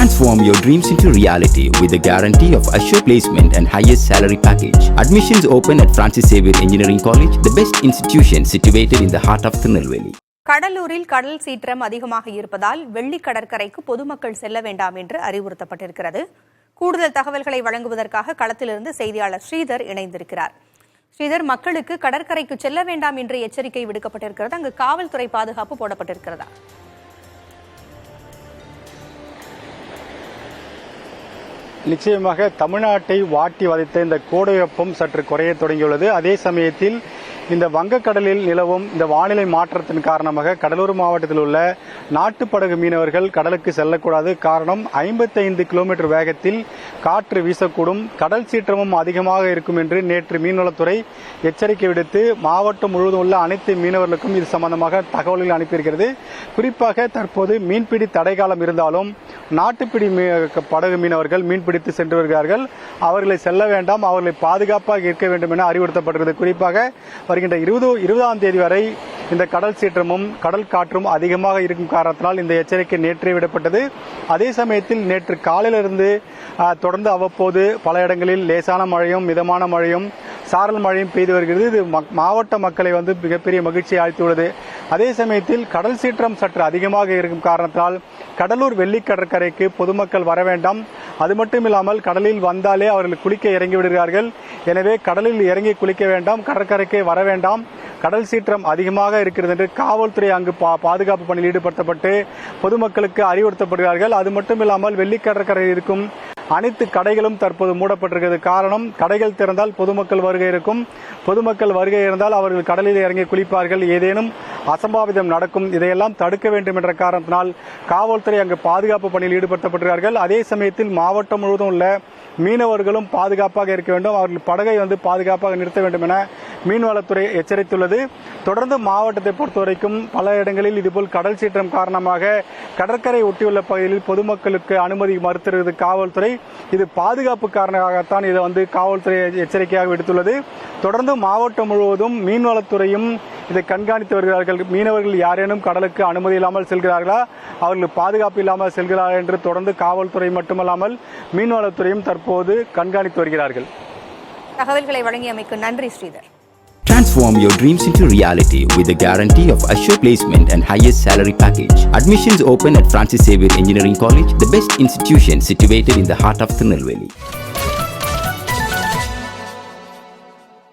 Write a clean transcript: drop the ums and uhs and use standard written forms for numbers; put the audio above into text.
Transform your dreams into reality with the guarantee of assured placement and highest salary package. Admissions open at Francis Xavier Engineering College, the best institution situated in the heart of Tirunelveli. கடலூரில் கடல் சீற்றம் அதிகமாக இருப்பதால் வெள்ளி கடற்கரைக்கு பொதுமக்கள் செல்ல வேண்டாம் என்று அறிவுறுத்தப்பட்டிருக்கிறது. கூடுதல் தகவல்களை வழங்குவதற்காக களத்திலிருந்து செய்தியாளர் ஸ்ரீதர் இணைந்திருக்கிறார். ஸ்ரீதர், மக்களுக்கு கடற்கரைக்கு செல்ல வேண்டாம் என்று எச்சரிக்கை விடுக்கப்பட்டிருக்கிறது. அங்கு காவல்துறை பாதுகாப்பு போடப்பட்டிருக்கிறதா? நிச்சயமாக தமிழ்நாட்டை வாட்டி வதைத்த இந்த கோடை வெப்பம் சற்று குறைய தொடங்கியுள்ளது. அதே சமயத்தில் இந்த வங்கக்கடலில் நிலவும் இந்த வானிலை மாற்றத்தின் காரணமாக கடலூர் மாவட்டத்தில் உள்ள நாட்டுப்படகு மீனவர்கள் கடலுக்கு செல்லக்கூடாது. காரணம் 55 கிலோமீட்டர் வேகத்தில் காற்று வீசக்கூடும், கடல் சீற்றமும் அதிகமாக இருக்கும் என்று நேற்று மீன்வளத்துறை எச்சரிக்கை விடுத்து மாவட்டம் முழுவதும் உள்ள அனைத்து மீனவர்களுக்கும் இது சம்பந்தமாக தகவல்கள் அனுப்பியிருக்கிறது. குறிப்பாக தற்போது மீன்பிடி தடைகாலம் இருந்தாலும் நாட்டுப்பிடி படகு மீனவர்கள் மீன்பிடித்து சென்று வருகிறார்கள். அவர்களை செல்ல வேண்டாம், அவர்களை பாதுகாப்பாக இருக்க வேண்டும் என அறிவுறுத்தப்பட்டிருக்கிறது. குறிப்பாக வருகின்ற 20ஆம் தேதி வரை இந்த கடல் சீற்றமும் கடல் காற்றும் அதிகமாக இருக்கும் காரணத்தினால் இந்த எச்சரிக்கை நேற்றே விடப்பட்டது. அதே சமயத்தில் நேற்று காலையிலிருந்து தொடர்ந்து அவ்வப்போது பல இடங்களில் லேசான மழையும் மிதமான மழையும் சாரல் மழையும் பெய்து வருகிறது. இது மாவட்ட மக்களை மிகப்பெரிய மகிழ்ச்சியை அளித்துள்ளது. அதே சமயத்தில் கடல் சீற்றம் சற்று அதிகமாக இருக்கும் காரணத்தால் கடலூர் வெள்ளி கடற்கரைக்கு பொதுமக்கள் வர வேண்டாம். அது மட்டும் இல்லாமல் கடலில் வந்தாலே அவர்கள் குளிக்க இறங்கி விடுகிறார்கள். எனவே கடலில் இறங்கி குளிக்க வேண்டாம், கடற்கரைக்கு வர வேண்டாம். கடல் சீற்றம் அதிகமாக இருக்கிறது என்று காவல்துறை அங்கு பாதுகாப்பு பணியில் ஈடுபடுத்தப்பட்டு பொதுமக்களுக்கு அறிவுறுத்தப்படுகிறார்கள். அது மட்டும் இல்லாமல் வெள்ளி கடற்கரையில் இருக்கும் அனைத்து கடைகளும் தற்போது மூடப்பட்டிருக்கிறது. காரணம், கடைகள் திறந்தால் பொதுமக்கள் வருகை இருக்கும். பொதுமக்கள் வருகை இருந்தால் அவர்கள் கடலில் இறங்கி குளிப்பார்கள், ஏதேனும் அசம்பாவிதம் நடக்கும். இதையெல்லாம் தடுக்க வேண்டும் என்ற காரணத்தினால் காவல்துறை அங்கு பாதுகாப்பு பணியில் ஈடுபடுத்தப்பட்டிருக்கிறார்கள். அதே சமயத்தில் மாவட்டம் முழுவதும் உள்ள மீனவர்களும் பாதுகாப்பாக இருக்க வேண்டும், அவர்கள் படகை பாதுகாப்பாக நிறுத்த வேண்டும் என மீன்வளத்துறை எச்சரித்துள்ளது. தொடர்ந்து மாவட்டத்தை பொறுத்தவரைக்கும் பல இடங்களில் இதுபோல் கடல் சீற்றம் காரணமாக கடற்கரை ஒட்டியுள்ள பகுதிகளில் பொதுமக்களுக்கு அனுமதி மறுத்திருக்கிறது காவல்துறை. இது பாதுகாப்பு காரணமாகத்தான் இதை காவல்துறை எச்சரிக்கையாக விடுத்துள்ளது. தொடர்ந்து மாவட்டம் முழுவதும் மீன்வளத்துறையும் இதை கண்காணித்து வருகிறார்கள். மீனவர்கள் யாரேனும் கடலுக்கு அனுமதி இல்லாமல் செல்கிறார்களா, அவர்கள் பாதுகாப்பு இல்லாமல் செல்கிறார்கள் என்று தொடர்ந்து காவல்துறை மட்டுமல்லாமல் மீன்வளத்துறையும் தற்போது கண்காணித்து வருகிறார்கள். தகவல்களை வழங்கியமைக்கு நன்றி Sridhar. Transform your dreams into reality with the guarantee of assured placement and highest salary package. Admissions open at Francis Xavier Engineering College, the best institution situated in the heart of Tirunelveli.